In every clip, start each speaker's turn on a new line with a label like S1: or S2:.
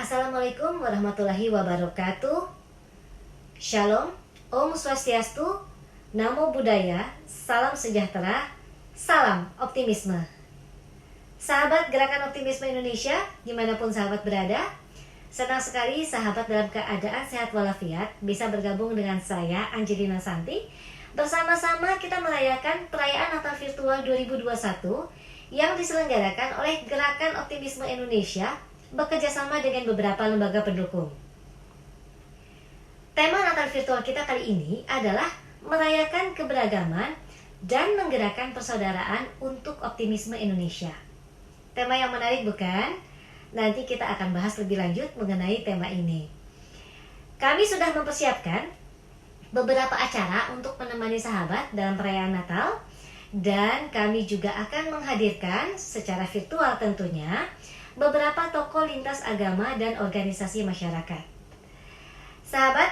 S1: Assalamualaikum warahmatullahi wabarakatuh. Shalom, Om Swastiastu, Namo Buddhaya, Salam Sejahtera, Salam Optimisme. Sahabat Gerakan Optimisme Indonesia, dimanapun sahabat berada, senang sekali sahabat dalam keadaan sehat walafiat bisa bergabung dengan saya, Angelina Santi. Bersama-sama kita merayakan perayaan Natal Virtual 2021 yang diselenggarakan oleh Gerakan Optimisme Indonesia bekerjasama dengan beberapa lembaga pendukung. Tema Natal Virtual kita kali ini adalah merayakan keberagaman dan menggerakkan persaudaraan untuk optimisme Indonesia. Tema yang menarik bukan? Nanti kita akan bahas lebih lanjut mengenai tema ini. Kami sudah mempersiapkan beberapa acara untuk menemani sahabat dalam perayaan Natal, dan kami juga akan menghadirkan secara virtual tentunya beberapa tokoh lintas agama dan organisasi masyarakat. Sahabat,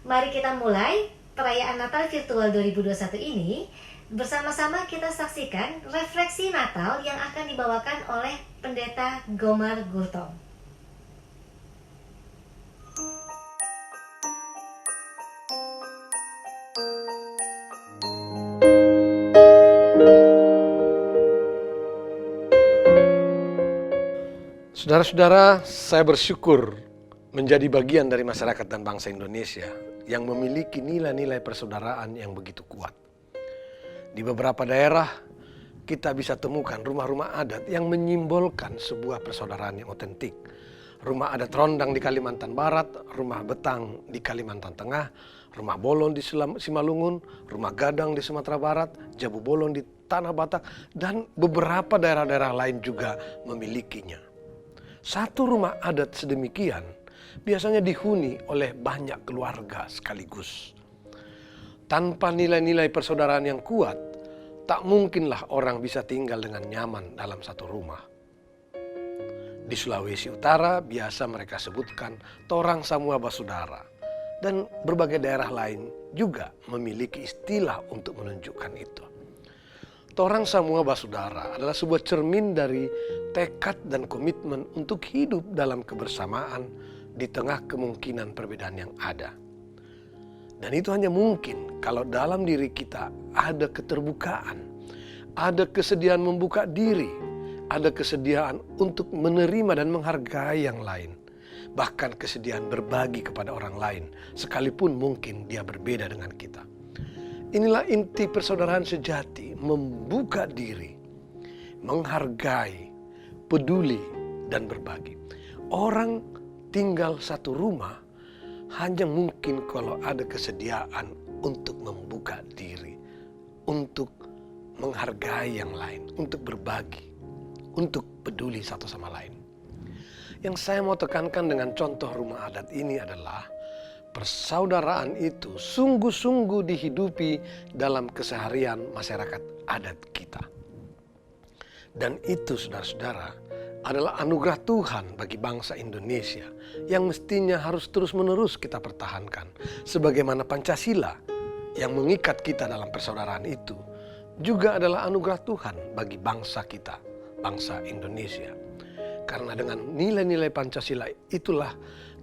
S1: mari kita mulai perayaan Natal Virtual 2021 ini. Bersama-sama kita saksikan refleksi Natal yang akan dibawakan oleh Pendeta Gomar Gurtong.
S2: Saudara-saudara, saya bersyukur menjadi bagian dari masyarakat dan bangsa Indonesia yang memiliki nilai-nilai persaudaraan yang begitu kuat. Di beberapa daerah, kita bisa temukan rumah-rumah adat yang menyimbolkan sebuah persaudaraan yang otentik. Rumah adat Rondang di Kalimantan Barat, rumah Betang di Kalimantan Tengah, rumah Bolon di Simalungun, rumah Gadang di Sumatera Barat, Jabu Bolon di Tanah Batak, dan beberapa daerah-daerah lain juga memilikinya. Satu rumah adat sedemikian biasanya dihuni oleh banyak keluarga sekaligus. Tanpa nilai-nilai persaudaraan yang kuat, tak mungkinlah orang bisa tinggal dengan nyaman dalam satu rumah. Di Sulawesi Utara biasa mereka sebutkan Torang Samua Basudara, dan berbagai daerah lain juga memiliki istilah untuk menunjukkan itu. Torang Samua Basudara adalah sebuah cermin dari tekad dan komitmen untuk hidup dalam kebersamaan di tengah kemungkinan perbedaan yang ada. Dan itu hanya mungkin kalau dalam diri kita ada keterbukaan, ada kesediaan membuka diri, ada kesediaan untuk menerima dan menghargai yang lain, bahkan kesediaan berbagi kepada orang lain, sekalipun mungkin dia berbeda dengan kita. Inilah inti persaudaraan sejati, membuka diri, menghargai, peduli, dan berbagi. Orang tinggal satu rumah hanya mungkin kalau ada kesediaan untuk membuka diri, untuk menghargai yang lain, untuk berbagi, untuk peduli satu sama lain. Yang saya mau tekankan dengan contoh rumah adat ini adalah persaudaraan itu sungguh-sungguh dihidupi dalam keseharian masyarakat adat kita. Dan itu, saudara-saudara, adalah anugerah Tuhan bagi bangsa Indonesia yang mestinya harus terus-menerus kita pertahankan. Sebagaimana Pancasila yang mengikat kita dalam persaudaraan itu juga adalah anugerah Tuhan bagi bangsa kita, bangsa Indonesia. Karena dengan nilai-nilai Pancasila itulah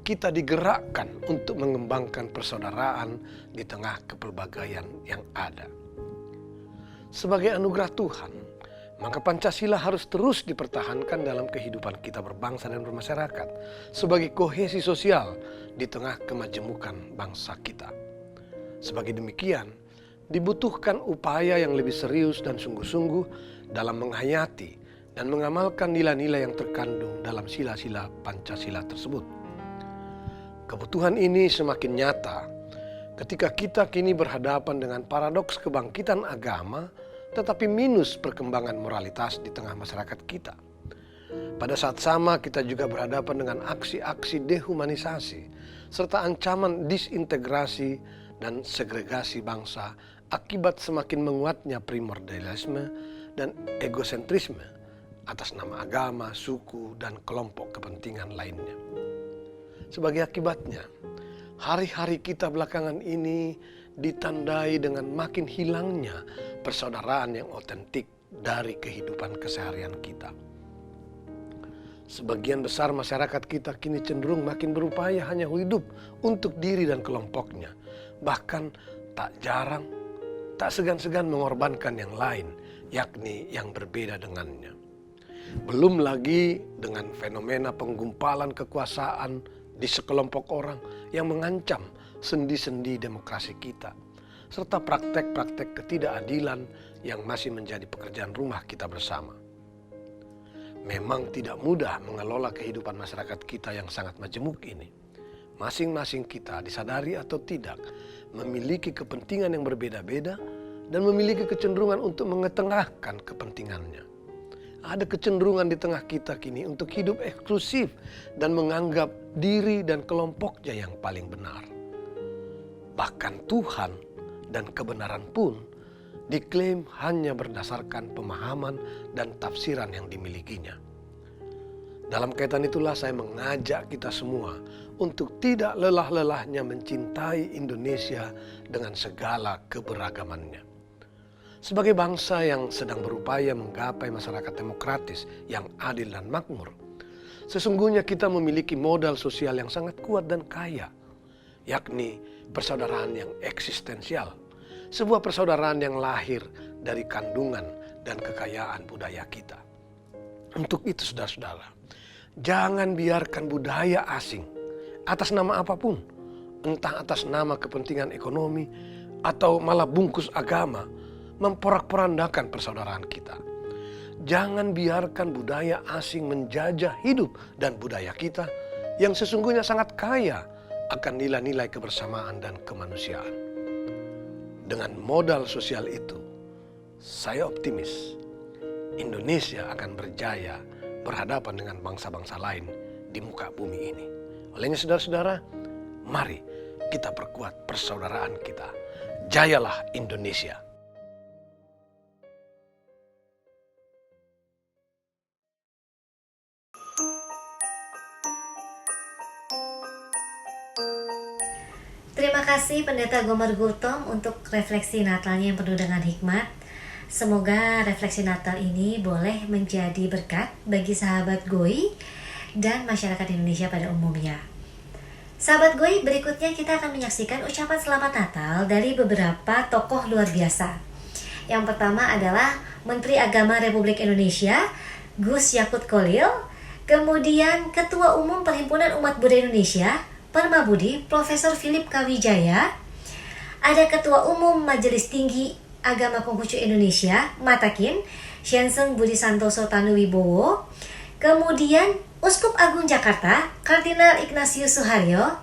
S2: kita digerakkan untuk mengembangkan persaudaraan di tengah kepelbagaian yang ada. Sebagai anugerah Tuhan, maka Pancasila harus terus dipertahankan dalam kehidupan kita berbangsa dan bermasyarakat sebagai kohesi sosial di tengah kemajemukan bangsa kita. Sebagai demikian, dibutuhkan upaya yang lebih serius dan sungguh-sungguh dalam menghayati dan mengamalkan nilai-nilai yang terkandung dalam sila-sila Pancasila tersebut. Kebutuhan ini semakin nyata ketika kita kini berhadapan dengan paradoks kebangkitan agama tetapi minus perkembangan moralitas di tengah masyarakat kita. Pada saat sama kita juga berhadapan dengan aksi-aksi dehumanisasi serta ancaman disintegrasi dan segregasi bangsa akibat semakin menguatnya primordialisme dan egosentrisme atas nama agama, suku, dan kelompok kepentingan lainnya. Sebagai akibatnya, hari-hari kita belakangan ini ditandai dengan makin hilangnya persaudaraan yang otentik dari kehidupan keseharian kita. Sebagian besar masyarakat kita kini cenderung makin berupaya hanya hidup untuk diri dan kelompoknya. Bahkan tak jarang, tak segan-segan mengorbankan yang lain, yakni yang berbeda dengannya. Belum lagi dengan fenomena penggumpalan kekuasaan di sekelompok orang yang mengancam sendi-sendi demokrasi kita, serta praktek-praktek ketidakadilan yang masih menjadi pekerjaan rumah kita bersama. Memang tidak mudah mengelola kehidupan masyarakat kita yang sangat majemuk ini. Masing-masing kita, disadari atau tidak, memiliki kepentingan yang berbeda-beda dan memiliki kecenderungan untuk mengetengahkan kepentingannya. Ada kecenderungan di tengah kita kini untuk hidup eksklusif dan menganggap diri dan kelompoknya yang paling benar. Bahkan Tuhan dan kebenaran pun diklaim hanya berdasarkan pemahaman dan tafsiran yang dimilikinya. Dalam kaitan itulah saya mengajak kita semua untuk tidak lelah-lelahnya mencintai Indonesia dengan segala keberagamannya. Sebagai bangsa yang sedang berupaya menggapai masyarakat demokratis yang adil dan makmur, sesungguhnya kita memiliki modal sosial yang sangat kuat dan kaya, yakni persaudaraan yang eksistensial. Sebuah persaudaraan yang lahir dari kandungan dan kekayaan budaya kita. Untuk itu saudara-saudara, jangan biarkan budaya asing atas nama apapun, entah atas nama kepentingan ekonomi atau malah bungkus agama, memporak-porandakan persaudaraan kita. Jangan biarkan budaya asing menjajah hidup dan budaya kita yang sesungguhnya sangat kaya akan nilai-nilai kebersamaan dan kemanusiaan. Dengan modal sosial itu, saya optimis Indonesia akan berjaya berhadapan dengan bangsa-bangsa lain di muka bumi ini. Olehnya saudara-saudara, mari kita perkuat persaudaraan kita. Jayalah Indonesia.
S1: Terima kasih Pendeta Gomar Gultom untuk refleksi Natalnya yang penuh dengan hikmat. Semoga refleksi Natal ini boleh menjadi berkat bagi sahabat GOI dan masyarakat Indonesia pada umumnya. Sahabat GOI, berikutnya kita akan menyaksikan ucapan selamat Natal dari beberapa tokoh luar biasa. Yang pertama adalah Menteri Agama Republik Indonesia, Gus Yakut Kholil, kemudian Ketua Umum Perhimpunan Umat Buddha Indonesia, Permabudi, Profesor Philip Kawijaya, ada Ketua Umum Majelis Tinggi Agama Konghucu Indonesia, Matakin, Shenseng Budi Santoso Tanuwibowo, kemudian Uskup Agung Jakarta, Kardinal Ignatius Suharyo,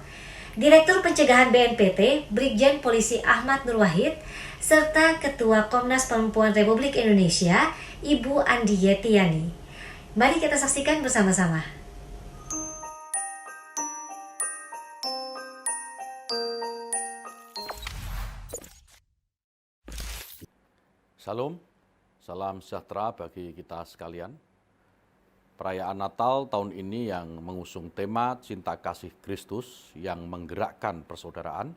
S1: Direktur Pencegahan BNPT, Brigjen Polisi Ahmad Nur Wahid, serta Ketua Komnas Perempuan Republik Indonesia, Ibu Andi Yetiani. Mari kita saksikan bersama-sama.
S3: Salam, salam sejahtera bagi kita sekalian. Perayaan Natal tahun ini yang mengusung tema Cinta Kasih Kristus yang menggerakkan persaudaraan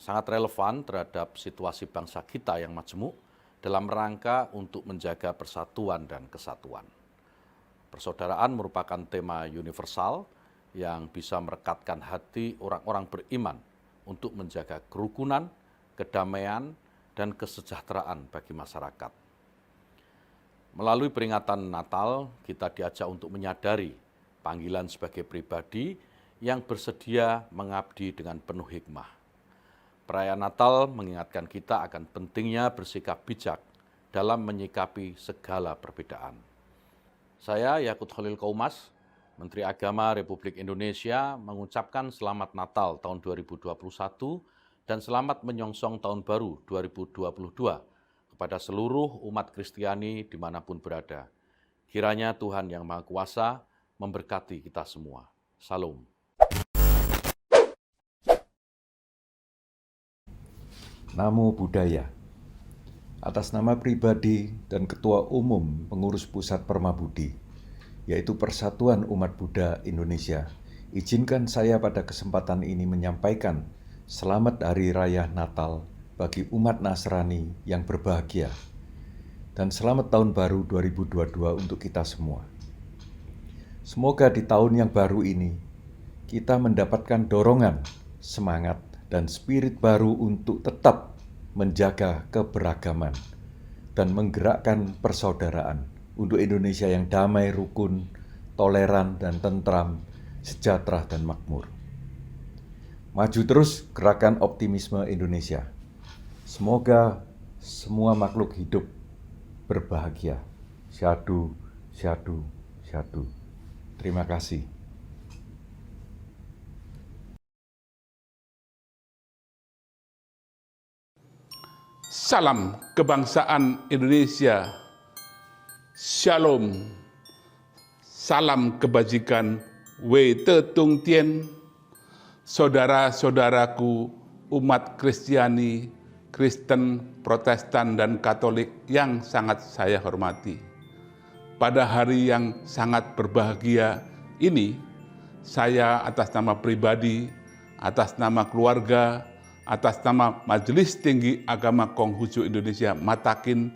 S3: sangat relevan terhadap situasi bangsa kita yang majemuk dalam rangka untuk menjaga persatuan dan kesatuan. Persaudaraan merupakan tema universal yang bisa merekatkan hati orang-orang beriman untuk menjaga kerukunan, kedamaian, dan kesejahteraan bagi masyarakat. Melalui peringatan Natal, kita diajak untuk menyadari panggilan sebagai pribadi yang bersedia mengabdi dengan penuh hikmah. Perayaan Natal mengingatkan kita akan pentingnya bersikap bijak dalam menyikapi segala perbedaan. Saya, Yakut Kholil Koumas, Menteri Agama Republik Indonesia, mengucapkan Selamat Natal tahun 2021 dan selamat menyongsong tahun baru 2022 kepada seluruh umat Kristiani dimanapun berada. Kiranya Tuhan Yang Maha Kuasa memberkati kita semua. Salam.
S4: Namo Buddhaya. Atas nama pribadi dan Ketua Umum Pengurus Pusat Permabudi, yaitu Persatuan Umat Buddha Indonesia, izinkan saya pada kesempatan ini menyampaikan Selamat Hari Raya Natal bagi umat Nasrani yang berbahagia, dan selamat Tahun Baru 2022 untuk kita semua. Semoga di tahun yang baru ini kita mendapatkan dorongan, semangat, dan spirit baru untuk tetap menjaga keberagaman dan menggerakkan persaudaraan untuk Indonesia yang damai, rukun, toleran, dan tentram, sejahtera, dan makmur. Maju terus gerakan optimisme Indonesia. Semoga semua makhluk hidup berbahagia. Syahdu, syahdu, syahdu. Terima kasih.
S5: Salam kebangsaan Indonesia. Shalom. Salam kebajikan. Wei Te Tung Tien. Saudara-saudaraku umat Kristiani, Kristen, Protestan, dan Katolik yang sangat saya hormati. Pada hari yang sangat berbahagia ini, saya atas nama pribadi, atas nama keluarga, atas nama Majelis Tinggi Agama Konghucu Indonesia Matakin,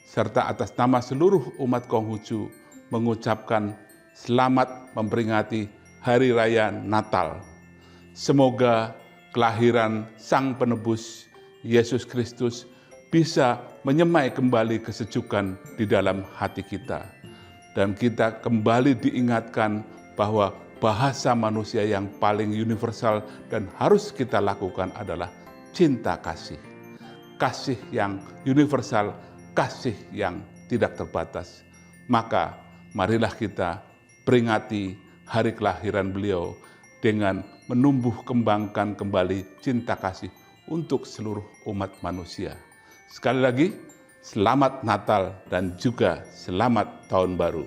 S5: serta atas nama seluruh umat Konghucu mengucapkan selamat memperingati Hari Raya Natal. Semoga kelahiran Sang Penebus Yesus Kristus bisa menyemai kembali kesejukan di dalam hati kita. Dan kita kembali diingatkan bahwa bahasa manusia yang paling universal dan harus kita lakukan adalah cinta kasih. Kasih yang universal, kasih yang tidak terbatas. Maka marilah kita peringati hari kelahiran beliau dengan menumbuh kembangkan kembali cinta kasih untuk seluruh umat manusia. Sekali lagi, selamat Natal dan juga selamat Tahun Baru.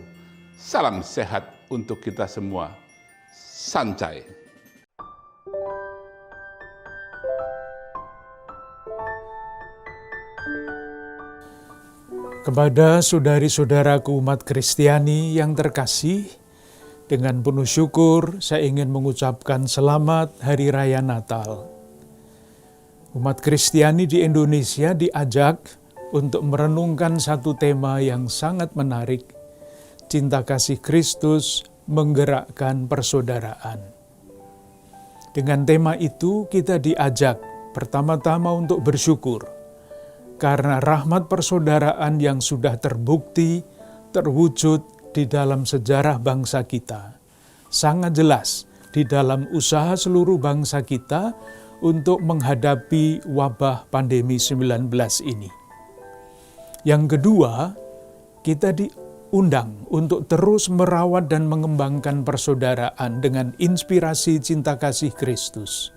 S5: Salam sehat untuk kita semua. Sancai.
S6: Kepada saudari-saudaraku umat Kristiani yang terkasih, dengan penuh syukur saya ingin mengucapkan selamat Hari Raya Natal. Umat Kristiani di Indonesia diajak untuk merenungkan satu tema yang sangat menarik, cinta kasih Kristus menggerakkan persaudaraan. Dengan tema itu kita diajak pertama-tama untuk bersyukur, karena rahmat persaudaraan yang sudah terbukti, terwujud di dalam sejarah bangsa kita. Sangat jelas di dalam usaha seluruh bangsa kita untuk menghadapi wabah pandemi 19 ini. Yang kedua, kita diundang untuk terus merawat dan mengembangkan persaudaraan dengan inspirasi cinta kasih Kristus,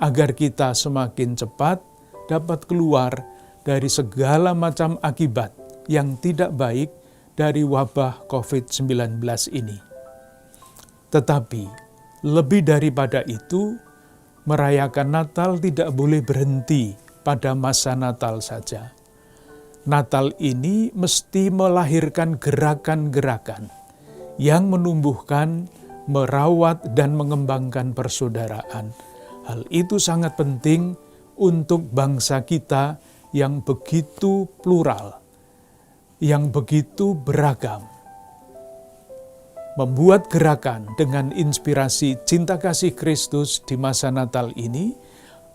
S6: agar kita semakin cepat dapat keluar dari segala macam akibat yang tidak baik dari wabah COVID-19 ini. Tetapi, lebih daripada itu, merayakan Natal tidak boleh berhenti pada masa Natal saja. Natal ini mesti melahirkan gerakan-gerakan yang menumbuhkan, merawat, dan mengembangkan persaudaraan. Hal itu sangat penting untuk bangsa kita yang begitu plural, yang begitu beragam. Membuat gerakan dengan inspirasi cinta kasih Kristus di masa Natal ini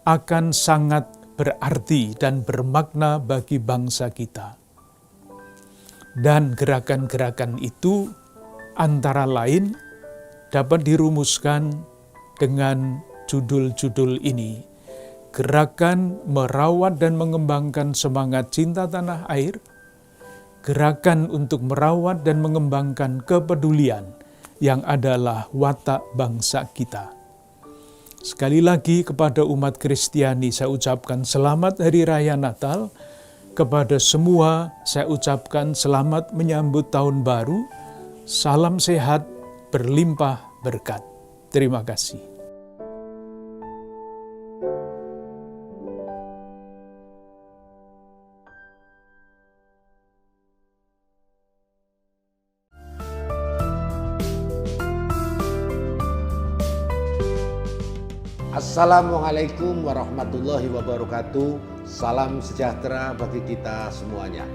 S6: akan sangat berarti dan bermakna bagi bangsa kita. Dan gerakan-gerakan itu antara lain dapat dirumuskan dengan judul-judul ini: Gerakan merawat dan mengembangkan semangat cinta tanah air, gerakan untuk merawat dan mengembangkan kepedulian yang adalah watak bangsa kita. Sekali lagi kepada umat Kristiani saya ucapkan selamat Hari Raya Natal. Kepada semua saya ucapkan selamat menyambut Tahun Baru. Salam sehat, berlimpah berkat. Terima kasih.
S2: Assalamualaikum warahmatullahi wabarakatuh. Salam sejahtera bagi kita semuanya.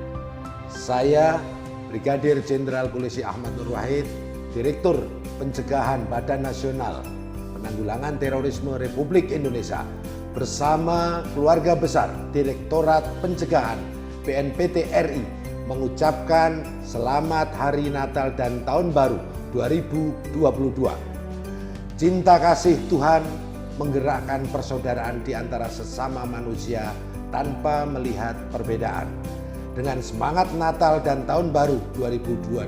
S2: Saya Brigadir Jenderal Polisi Ahmad Nur Wahid,
S7: Direktur Pencegahan Badan Nasional Penanggulangan Terorisme Republik Indonesia bersama keluarga besar Direktorat Pencegahan BNPT RI mengucapkan selamat Hari Natal dan Tahun Baru 2022. Cinta kasih Tuhan menggerakkan persaudaraan di antara sesama manusia tanpa melihat perbedaan. Dengan semangat Natal dan Tahun Baru 2022,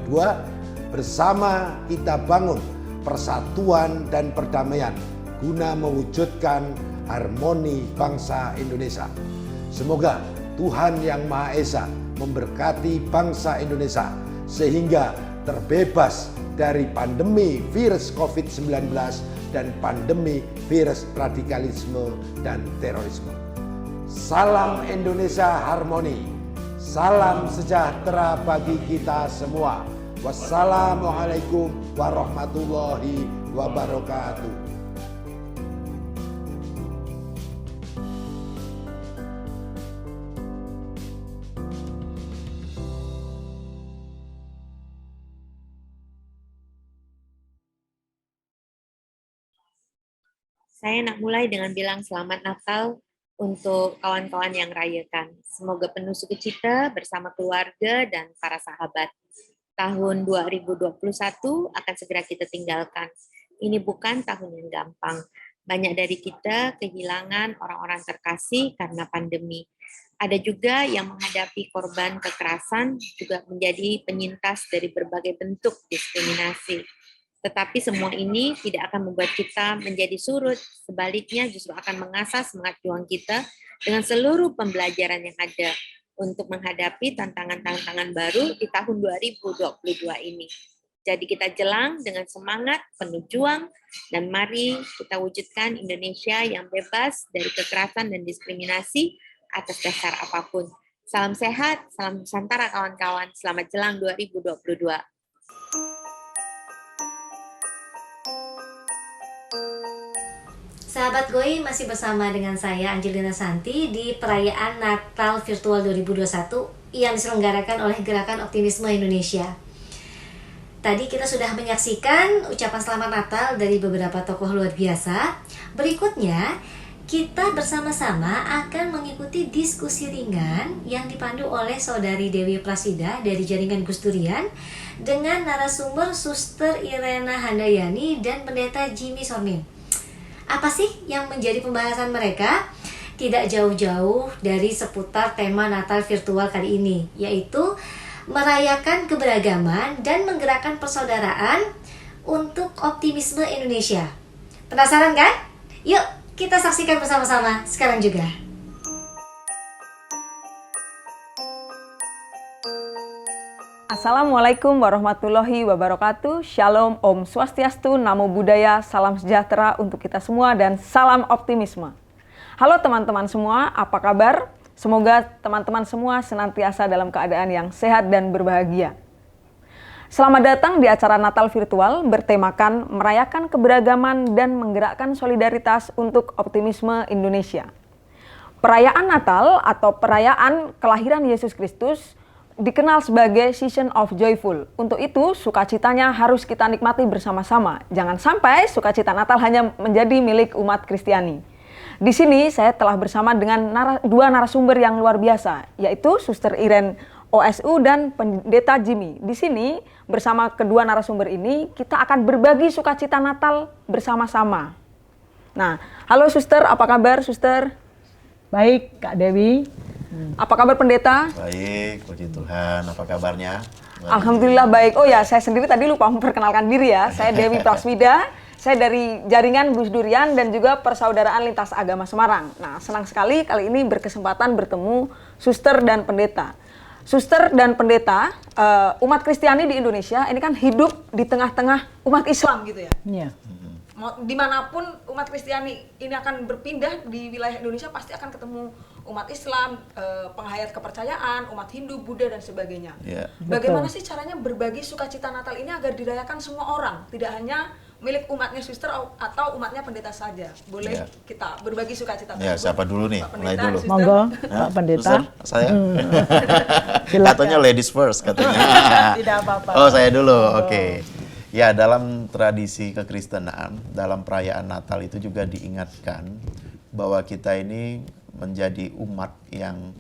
S7: bersama kita bangun persatuan dan perdamaian guna mewujudkan harmoni bangsa Indonesia. Semoga Tuhan Yang Maha Esa memberkati bangsa Indonesia sehingga terbebas dari pandemi virus COVID-19 dan pandemi virus radikalisme dan terorisme. Salam Indonesia harmoni, salam sejahtera bagi kita semua. Wassalamualaikum warahmatullahi wabarakatuh.
S8: Saya nak mulai dengan bilang selamat Natal untuk kawan-kawan yang rayakan. Semoga penuh sukacita bersama keluarga dan para sahabat. Tahun 2021 akan segera kita tinggalkan. Ini bukan tahun yang gampang. Banyak dari kita kehilangan orang-orang terkasih karena pandemi. Ada juga yang menghadapi korban kekerasan, juga menjadi penyintas dari berbagai bentuk diskriminasi. Tetapi semua ini tidak akan membuat kita menjadi surut, sebaliknya justru akan mengasah semangat juang kita dengan seluruh pembelajaran yang ada untuk menghadapi tantangan-tantangan baru di tahun 2022 ini. Jadi kita jelang dengan semangat, penuh juang, dan mari kita wujudkan Indonesia yang bebas dari kekerasan dan diskriminasi atas dasar apapun. Salam sehat, salam Nusantara kawan-kawan, selamat jelang 2022.
S1: Sahabat Goi, masih bersama dengan saya Angelina Santi di perayaan Natal Virtual 2021 yang diselenggarakan oleh Gerakan Optimisme Indonesia. Tadi kita sudah menyaksikan ucapan selamat Natal dari beberapa tokoh luar biasa. Berikutnya, kita bersama-sama akan mengikuti diskusi ringan yang dipandu oleh Saudari Dewi Prasida dari Jaringan Gus Durian dengan narasumber Suster Irena Handayani dan Pendeta Jimmy Sormin. Apa sih yang menjadi pembahasan mereka? Tidak jauh-jauh dari seputar tema Natal virtual kali ini, yaitu merayakan keberagaman dan menggerakkan persaudaraan untuk optimisme Indonesia. Penasaran kan? Yuk kita saksikan bersama-sama sekarang juga.
S9: Assalamualaikum warahmatullahi wabarakatuh. Shalom, Om Swastiastu, Namo Buddhaya, salam sejahtera untuk kita semua dan salam optimisme. Halo teman-teman semua, apa kabar? Semoga teman-teman semua senantiasa dalam keadaan yang sehat dan berbahagia. Selamat datang di acara Natal virtual bertemakan merayakan keberagaman dan menggerakkan solidaritas untuk optimisme Indonesia. Perayaan Natal atau perayaan kelahiran Yesus Kristus dikenal sebagai Season of Joyful. Untuk itu, sukacitanya harus kita nikmati bersama-sama. Jangan sampai sukacita Natal hanya menjadi milik umat Kristiani. Di sini saya telah bersama dengan dua narasumber yang luar biasa, yaitu Suster Irene OSU dan Pendeta Jimmy. Di sini bersama kedua narasumber ini kita akan berbagi sukacita Natal bersama-sama. Nah, halo Suster, apa kabar Suster?
S10: Baik, Kak Dewi.
S9: Apa kabar Pendeta?
S11: Baik, puji Tuhan. Apa kabarnya?
S9: Alhamdulillah baik. Oh ya, saya sendiri tadi lupa memperkenalkan diri ya. Saya Dewi Praswida. Saya dari Jaringan Gus Durian dan juga Persaudaraan Lintas Agama Semarang. Nah, senang sekali kali ini berkesempatan bertemu Suster dan Pendeta. Suster dan Pendeta, umat Kristiani di Indonesia ini kan hidup di tengah-tengah umat Islam gitu ya.
S10: Iya.
S9: Dimanapun umat Kristiani ini akan berpindah di wilayah Indonesia pasti akan ketemu umat Islam, penghayat kepercayaan, umat Hindu, Buddha dan sebagainya.
S11: Yeah.
S9: Bagaimana sih caranya berbagi sukacita Natal ini agar dirayakan semua orang, tidak hanya milik umatnya Suster atau umatnya Pendeta saja. Boleh kita berbagi sukacita.
S11: Ya, siapa dulu nih? Mulai dulu.
S9: Suster.
S10: Monggo, Pak Pendeta.
S11: Suster, saya. Katanya ladies first katanya.
S10: Tidak apa-apa.
S11: Oh, saya dulu. Oke. Ya, dalam tradisi kekristenan, dalam perayaan Natal itu juga diingatkan bahwa kita ini menjadi umat yang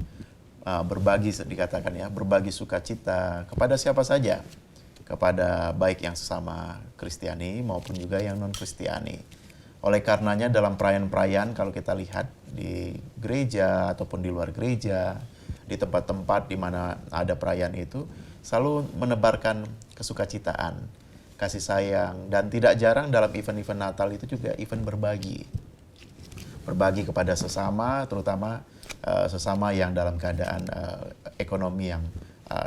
S11: berbagi, dikatakan ya, berbagi sukacita kepada siapa saja, kepada baik yang sesama Kristiani maupun juga yang non-Kristiani. Oleh karenanya dalam perayaan-perayaan kalau kita lihat di gereja ataupun di luar gereja, di tempat-tempat di mana ada perayaan itu, selalu menebarkan kesukacitaan, kasih sayang, dan tidak jarang dalam event-event Natal itu juga event berbagi. Berbagi kepada sesama, terutama sesama yang dalam keadaan ekonomi yang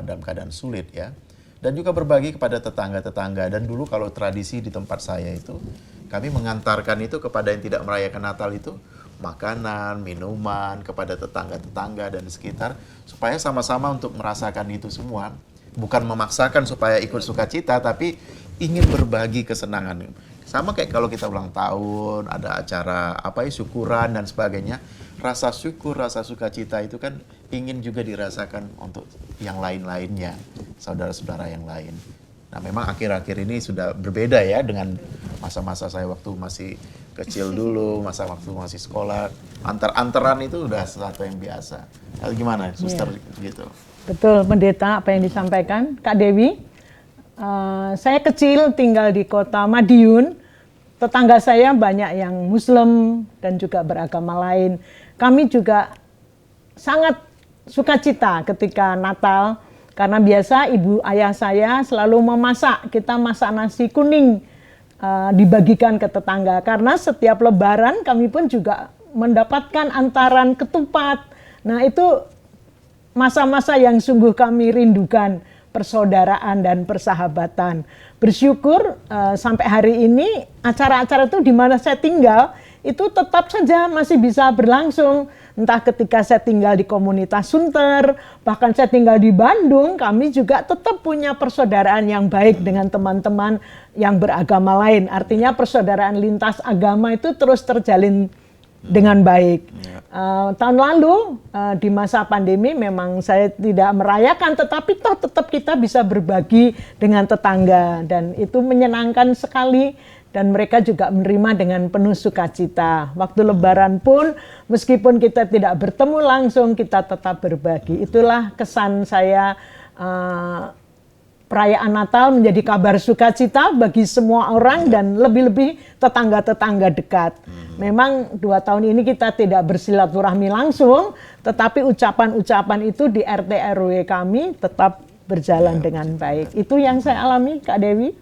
S11: dalam keadaan sulit ya. Dan juga berbagi kepada tetangga-tetangga. Dan dulu kalau tradisi di tempat saya itu, kami mengantarkan itu kepada yang tidak merayakan Natal itu, makanan, minuman kepada tetangga-tetangga dan sekitar, supaya sama-sama untuk merasakan itu semua. Bukan memaksakan supaya ikut sukacita, tapi ingin berbagi kesenangan. Sama kayak kalau kita ulang tahun, ada acara syukuran dan sebagainya. Rasa syukur, rasa sukacita itu kan ingin juga dirasakan untuk yang lain-lainnya, saudara-saudara yang lain. Nah, memang akhir-akhir ini sudah berbeda ya dengan masa-masa saya waktu masih kecil dulu, masa waktu masih sekolah. Antar-antaran itu udah sesuatu yang biasa. Lalu gimana, Suster gitu?
S10: Betul, Pendeta, apa yang disampaikan Kak Dewi. Saya kecil tinggal di kota Madiun. Tetangga saya banyak yang Muslim dan juga beragama lain. Kami juga sangat sukacita ketika Natal, karena biasa ibu ayah saya selalu memasak. Kita masak nasi kuning, dibagikan ke tetangga. Karena setiap lebaran kami pun juga mendapatkan antaran ketupat. Nah, itu masa-masa yang sungguh kami rindukan, persaudaraan dan persahabatan. Bersyukur sampai hari ini acara-acara itu di mana saya tinggal itu tetap saja masih bisa berlangsung. Entah ketika saya tinggal di komunitas Sunter, bahkan saya tinggal di Bandung, kami juga tetap punya persaudaraan yang baik dengan teman-teman yang beragama lain. Artinya persaudaraan lintas agama itu terus terjalin dengan baik. Tahun lalu di masa pandemi memang saya tidak merayakan, tetapi toh tetap kita bisa berbagi dengan tetangga dan itu menyenangkan sekali. Dan mereka juga menerima dengan penuh sukacita. Waktu lebaran pun meskipun kita tidak bertemu langsung, kita tetap berbagi. Itulah kesan saya, perayaan Natal menjadi kabar sukacita bagi semua orang dan lebih-lebih tetangga-tetangga dekat. Memang 2 tahun ini kita tidak bersilaturahmi langsung, tetapi ucapan-ucapan itu di RT RW kami tetap berjalan dengan baik. Itu yang saya alami, Kak Dewi.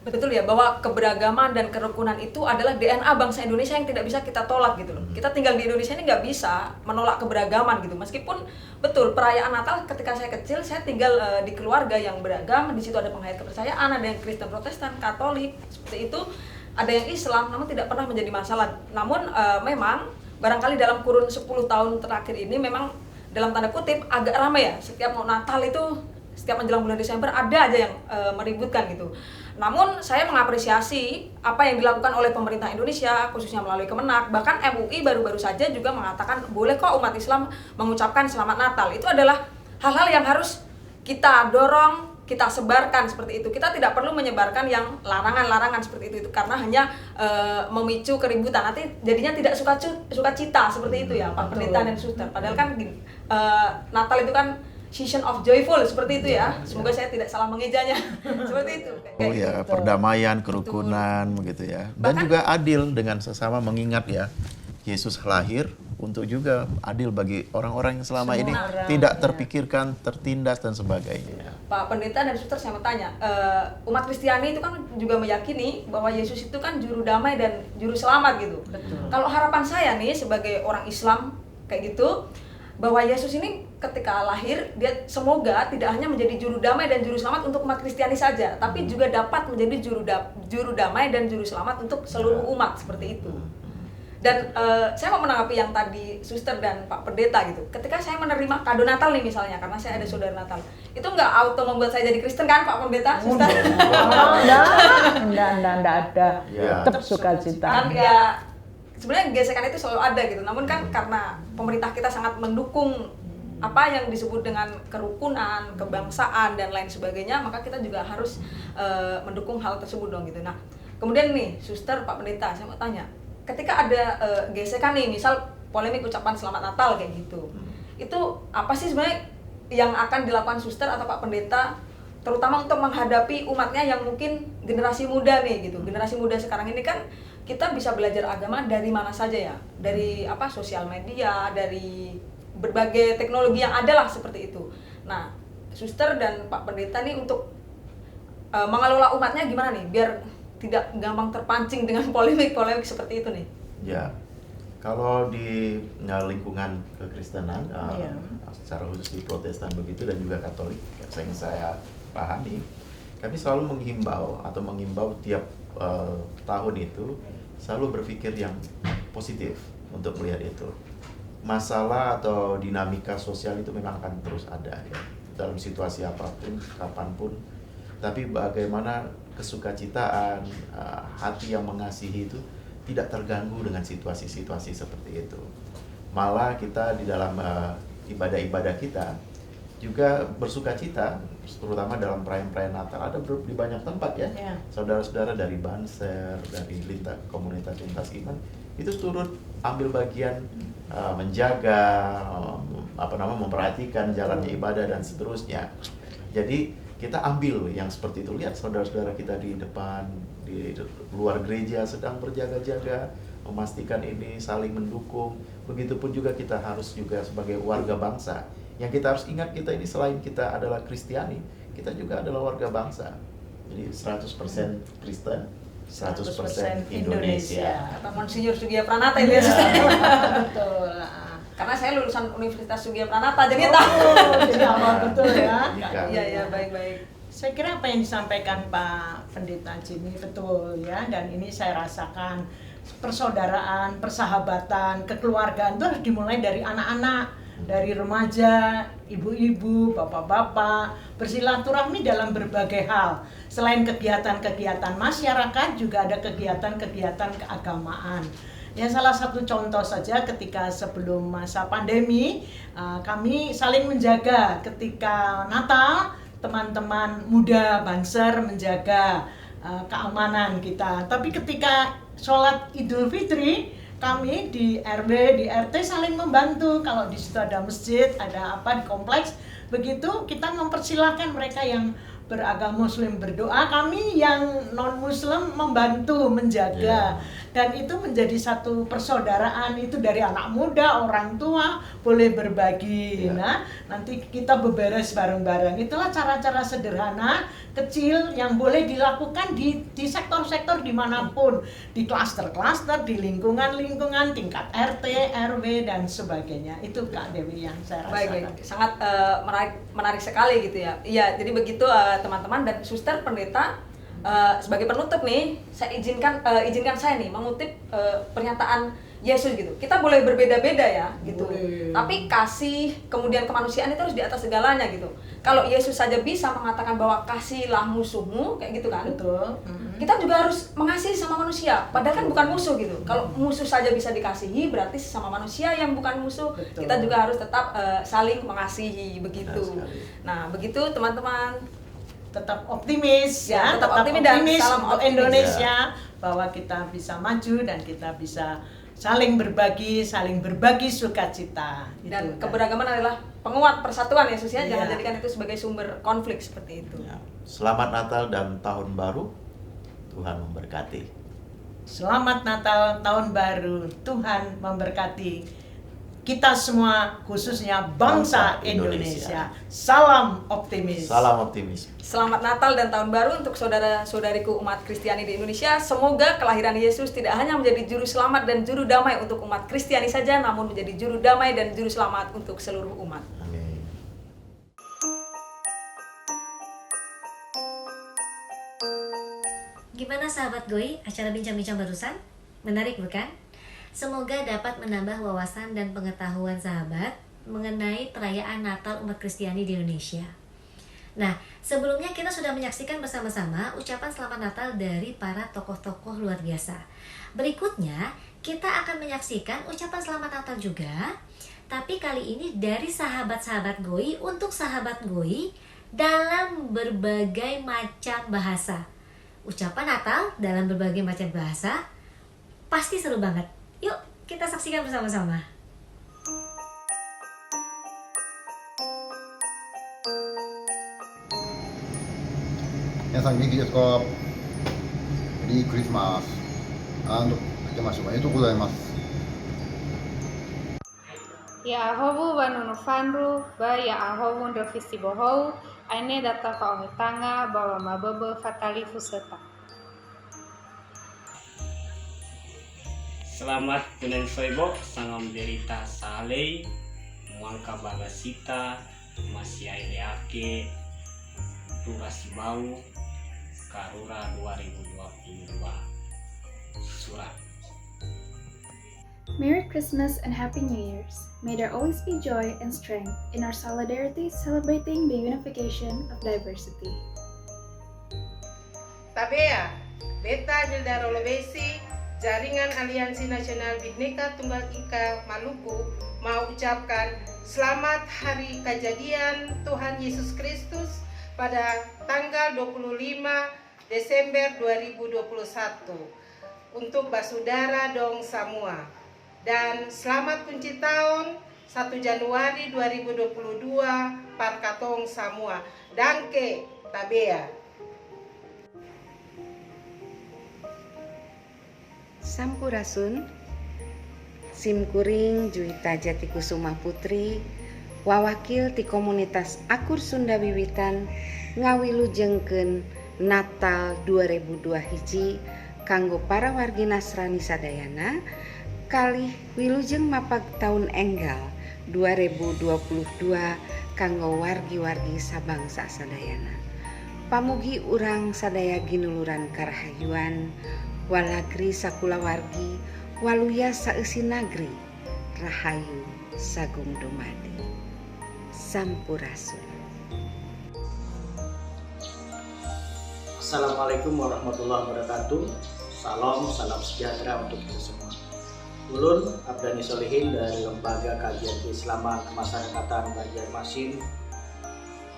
S9: Betul ya, bahwa keberagaman dan kerukunan itu adalah DNA bangsa Indonesia yang tidak bisa kita tolak gitu loh. Kita tinggal di Indonesia ini nggak bisa menolak keberagaman gitu. Meskipun betul perayaan Natal ketika saya kecil saya tinggal di keluarga yang beragam. Di situ ada penghayat kepercayaan, ada yang Kristen Protestan, Katolik, seperti itu. Ada yang Islam, namun tidak pernah menjadi masalah. Namun memang barangkali dalam kurun 10 tahun terakhir ini memang dalam tanda kutip agak ramai ya. Setiap mau Natal itu setiap menjelang bulan Desember ada aja yang meributkan gitu. Namun saya mengapresiasi apa yang dilakukan oleh pemerintah Indonesia khususnya melalui Kemenak. Bahkan MUI baru-baru saja juga mengatakan boleh kok umat Islam mengucapkan Selamat Natal. Itu adalah hal-hal yang harus kita dorong, kita sebarkan seperti itu. Kita tidak perlu menyebarkan yang larangan-larangan seperti itu karena hanya memicu keributan. Nanti jadinya tidak sukacita seperti itu ya Pak Pendeta dan Suster. Padahal kan Natal itu kan season of joyful seperti itu ya. Semoga saya tidak salah mengejanya. Seperti itu.
S11: Oh ya, perdamaian, kerukunan begitu ya. Dan bahkan, juga adil dengan sesama, mengingat ya Yesus lahir untuk juga adil bagi orang-orang yang selama ini tidak terpikirkan, tertindas dan sebagainya.
S9: Pak Pendeta dan Suster, saya mau tanya, umat Kristiani itu kan juga meyakini bahwa Yesus itu kan juru damai dan juru selamat gitu. Betul. Kalau harapan saya nih sebagai orang Islam kayak gitu, bahwa Yesus ini ketika lahir, dia semoga tidak hanya menjadi juru damai dan juru selamat untuk umat Kristiani saja, tapi juga dapat menjadi juru damai dan juru selamat untuk seluruh umat, seperti itu. Dan saya mau menanggapi yang tadi Suster dan Pak Pendeta gitu. Ketika saya menerima kado Natal nih misalnya, karena saya ada saudara Natal, itu nggak auto membuat saya jadi Kristen kan Pak Pendeta, Suster?
S10: Enggak ada. Tetap sukacita.
S9: Kan sebenarnya gesekan itu selalu ada gitu. Namun kan karena pemerintah kita sangat mendukung apa yang disebut dengan kerukunan, kebangsaan dan lain sebagainya, maka kita juga harus mendukung hal tersebut dong gitu. Nah, kemudian nih, Suster, Pak Pendeta, saya mau tanya, ketika ada gesekan nih, misal polemik ucapan Selamat Natal kayak gitu, itu apa sih sebenarnya yang akan dilakukan Suster atau Pak Pendeta, terutama untuk menghadapi umatnya yang mungkin generasi muda nih gitu. Generasi muda sekarang ini kan kita bisa belajar agama dari mana saja ya, dari sosial media, dari berbagai teknologi yang ada lah seperti itu. Nah, Suster dan Pak Pendeta nih untuk mengelola umatnya gimana nih biar tidak gampang terpancing dengan polemik-polemik seperti itu nih?
S11: Ya, kalau di lingkungan kekristenan, secara khusus di Protestan begitu dan juga Katolik, yang saya pahami, kami selalu mengimbau tiap tahun itu selalu berpikir yang positif untuk melihat itu. Masalah atau dinamika sosial itu memang akan terus ada ya, dalam situasi apapun, kapanpun. Tapi bagaimana kesukacitaan, hati yang mengasihi itu tidak terganggu dengan situasi-situasi seperti itu. Malah kita di dalam ibadah-ibadah kita juga bersukacita, terutama dalam perayaan-perayaan Natal. Ada di banyak tempat ya, saudara-saudara dari Banser, dari komunitas lintas iman itu turut ambil bagian menjaga, memperhatikan jalannya ibadah dan seterusnya. Jadi kita ambil yang seperti itu, lihat saudara-saudara kita di depan, di luar gereja sedang berjaga-jaga, memastikan ini saling mendukung. Begitupun juga kita harus juga sebagai warga bangsa. Yang kita harus ingat, kita ini selain kita adalah Kristiani, kita juga adalah warga bangsa. Jadi 100% Kristen, 100% Indonesia.
S9: Kata Monsinyur Sugiya Pranata itu ya.
S10: Betul.
S9: Karena saya lulusan Universitas Sugiya Pranata, jadi tahu.
S10: Betul ya.
S9: Iya, baik-baik.
S10: Saya kira apa yang disampaikan Pak Pendeta Jimmy betul ya, dan ini saya rasakan persaudaraan, persahabatan, kekeluargaan itu harus dimulai dari anak-anak, dari remaja, ibu-ibu, bapak-bapak, bersilaturahmi dalam berbagai hal. Selain kegiatan-kegiatan masyarakat, juga ada kegiatan-kegiatan keagamaan. Ya, salah satu contoh saja ketika sebelum masa pandemi, kami saling menjaga. Ketika Natal, teman-teman muda Banser menjaga keamanan kita. Tapi ketika sholat Idul Fitri, kami di RW, di RT saling membantu. Kalau di situ ada masjid, ada apa di kompleks, begitu kita mempersilahkan mereka yang beragama Muslim berdoa, kami yang non-Muslim membantu, menjaga. Dan itu menjadi satu persaudaraan, itu dari anak muda, orang tua, boleh berbagi. Nah, nanti kita beberes bareng-bareng. Itulah cara-cara sederhana, kecil, yang boleh dilakukan di sektor-sektor dimanapun. Di klaster-klaster, di lingkungan-lingkungan, tingkat RT, RW, dan sebagainya. Itu Kak Dewi yang saya rasakan.
S9: Baik. Sangat menarik sekali gitu ya. Iya, jadi begitu teman-teman dan Suster Pendeta. Sebagai penutup nih, saya izinkan saya nih mengutip pernyataan Yesus gitu. Kita boleh berbeda-beda ya gitu. Tapi kasih kemudian kemanusiaan itu harus di atas segalanya gitu. Kalau Yesus saja bisa mengatakan bahwa kasihlah musuhmu kayak gitu kan.
S10: Betul.
S9: Kita juga harus mengasihi sama manusia. Padahal kan bukan musuh gitu. Kalau musuh saja bisa dikasihi, berarti sama manusia yang bukan musuh, kita juga harus tetap saling mengasihi begitu. Nah, begitu teman-teman.
S10: Tetap optimis ya,
S9: tetap optimis dan salam
S10: untuk Indonesia, bahwa kita bisa maju dan kita bisa saling berbagi sukacita.
S9: Dan keberagaman adalah penguat persatuan ya, Yesus ya. Jangan jadikan itu sebagai sumber konflik seperti itu.
S11: Selamat Natal dan Tahun Baru, Tuhan memberkati.
S10: Selamat Natal, Tahun Baru, Tuhan memberkati kita semua, khususnya bangsa Indonesia. Salam optimis.
S11: Salam optimis.
S9: Selamat Natal dan Tahun Baru untuk saudara-saudariku umat Kristiani di Indonesia. Semoga kelahiran Yesus tidak hanya menjadi juru selamat dan juru damai untuk umat Kristiani saja, namun menjadi juru damai dan juru selamat untuk seluruh umat.
S11: Amin.
S1: Gimana sahabat Goi, acara bincang-bincang barusan? Menarik bukan? Semoga dapat menambah wawasan dan pengetahuan sahabat mengenai perayaan Natal umat Kristiani di Indonesia. Nah, sebelumnya kita sudah menyaksikan bersama-sama ucapan selamat Natal dari para tokoh-tokoh luar biasa. Berikutnya, kita akan menyaksikan ucapan selamat Natal juga, tapi kali ini dari sahabat-sahabat Goi untuk sahabat Goi dalam berbagai macam bahasa. Ucapan Natal dalam berbagai macam bahasa pasti seru banget. Yuk, kita saksikan bersama-sama.
S12: Minasan元気ですか？メリークリスマス。明けましておめでとうございます。
S13: Ya ahobu banunu fanru ba ya ahobu ndo fisibohou aine data ka omitanga bawa mabebe fatali fuseta.
S14: Selamat Bulan Soibo, sangam derita salei, muangka bagasita, masih aileake, tugas bau, Karura 2022, surat.
S15: Merry Christmas and Happy New Year's. May there always be joy and strength in our solidarity celebrating the unification of diversity.
S16: Tabea, Beta Hilda Rolobesi, Jaringan Aliansi Nasional Bhinneka Tunggal Ika Maluku mau ucapkan Selamat Hari Kejadian Tuhan Yesus Kristus pada tanggal 25 Desember 2021 untuk Basudara Dong Samua. Dan selamat kunci tahun 1 Januari 2022 Parkatong Samua. Danke Tabea.
S17: Sampurasun, Simkuring Juwita Jatikusuma Putri, wawakil ti komunitas Akur Sunda Wiwitan ngawilujengkeun Natal 2002 hiji kanggo para wargi Nasrani sadayana kalih wilujeng mapag taun enggal 2022 kanggo wargi-wargi sabangsa sadayana. Pamugi urang sadaya ginuluran karahayuan walagri sakulawargi waluya saeusi nagri rahayu sagung dumadi. Sampurasun.
S18: Assalamualaikum warahmatullahi wabarakatuh. Salam sejahtera untuk kita semua. Ulun Abdani Solihin dari Lembaga Kajian Keislaman Kemasyarakatan Banjarmasin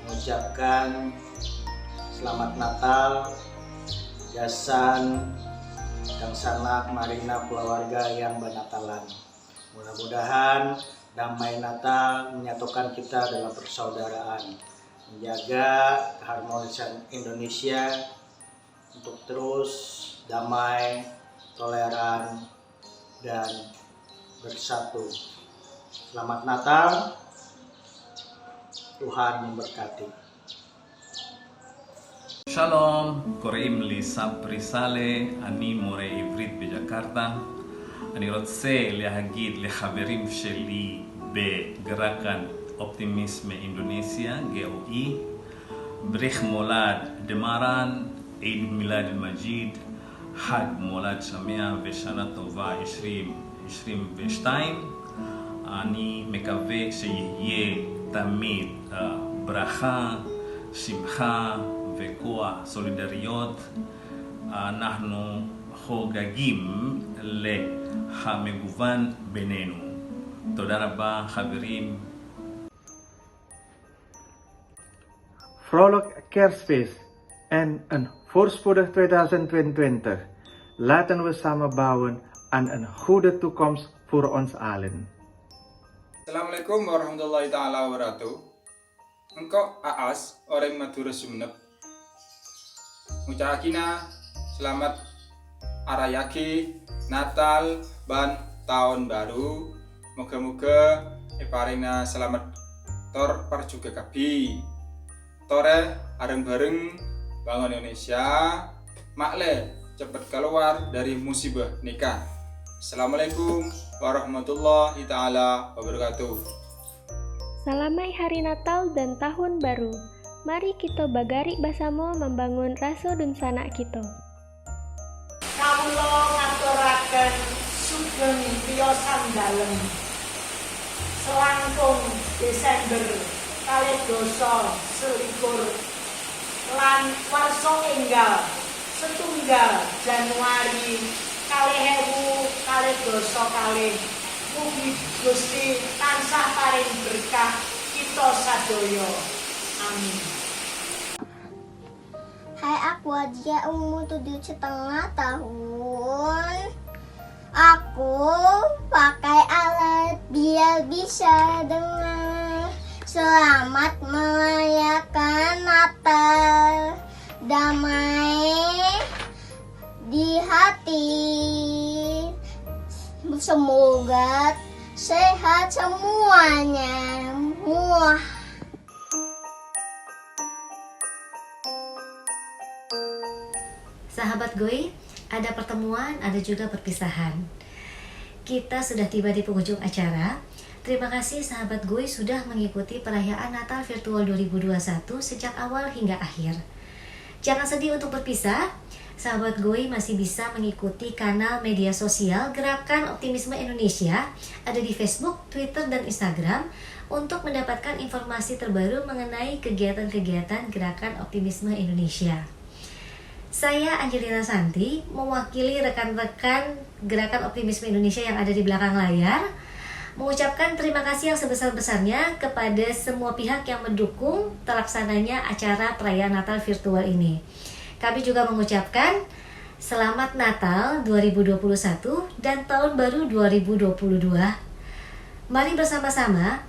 S18: mengucapkan Selamat Natal, Jasan, Kang Sanak, Marina, keluarga yang bernatalan. Mudah-mudahan damai Natal menyatukan kita dalam persaudaraan, menjaga keharmonisan Indonesia untuk terus damai, toleran, dan bersatu. Selamat Natal, Tuhan memberkati.
S19: Shalom, קוראים לי ספרי סאלה, אני מורה עברית בג'קרטה. אני רוצה להגיד לחברים שלי בגרקן אופטימיסם אינדונזיה, GOI, בריך מולד דמרן, עיד מילד אל-מג'יד, חג מולד שמח ושנה טובה 2022. אני מקווה שיהיה תמיד ברכה, שמחה וכוח, סולידריות. אנחנו חוגגים למגוון בינינו. תודה רבה חברים.
S20: Vrolijk kerstfeest en een voorspoedig 2022. Laten we samen bouwen aan een goede toekomst voor ons allen.
S21: Assalamualaikum warahmatullahi ta'ala wabarakatuh. Engkau Aas, orang Madura Sumenep. Ngucapakina selamat arayaki Natal ban tahun baru. Moga-moga iparina selamat tor parjuga kabi. Tore bareng-bareng bangun Indonesia. Makle cepat keluar dari musibah nikah. Assalamualaikum warahmatullahi ta'ala wabarakatuh.
S22: Selamat Hari Natal dan Tahun Baru. Mari kita bagari bersama membangun rasa dan sanak kita.
S23: Kawula ngaturaken sugeng piyosan dalem selangkung Desember
S3: kalih dasa selikur lan warsa enggal setunggal Januari 2022. Mugi Gusti tansah paring berkah kita sadaya. Amin.
S4: Hai, aku Adia, umur 7,5 tahun. Aku pakai alat biar bisa dengar. Selamat merayakan Natal, damai di hati. Semoga sehat semuanya. Muah.
S1: Sahabat Goy, ada pertemuan, ada juga perpisahan. Kita sudah tiba di penghujung acara. Terima kasih sahabat Goy sudah mengikuti perayaan Natal Virtual 2021 sejak awal hingga akhir. Jangan sedih untuk berpisah. Sahabat Goy masih bisa mengikuti kanal media sosial Gerakan Optimisme Indonesia, ada di Facebook, Twitter, dan Instagram untuk mendapatkan informasi terbaru mengenai kegiatan-kegiatan Gerakan Optimisme Indonesia. Saya Angelina Santi, mewakili rekan-rekan Gerakan Optimisme Indonesia yang ada di belakang layar, mengucapkan terima kasih yang sebesar-besarnya kepada semua pihak yang mendukung terlaksananya acara perayaan Natal virtual ini. Kami juga mengucapkan Selamat Natal 2021 dan Tahun Baru 2022. Mari bersama-sama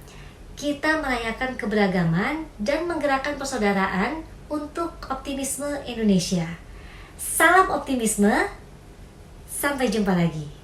S1: kita merayakan keberagaman dan menggerakkan persaudaraan untuk optimisme Indonesia. Salam optimisme, sampai jumpa lagi.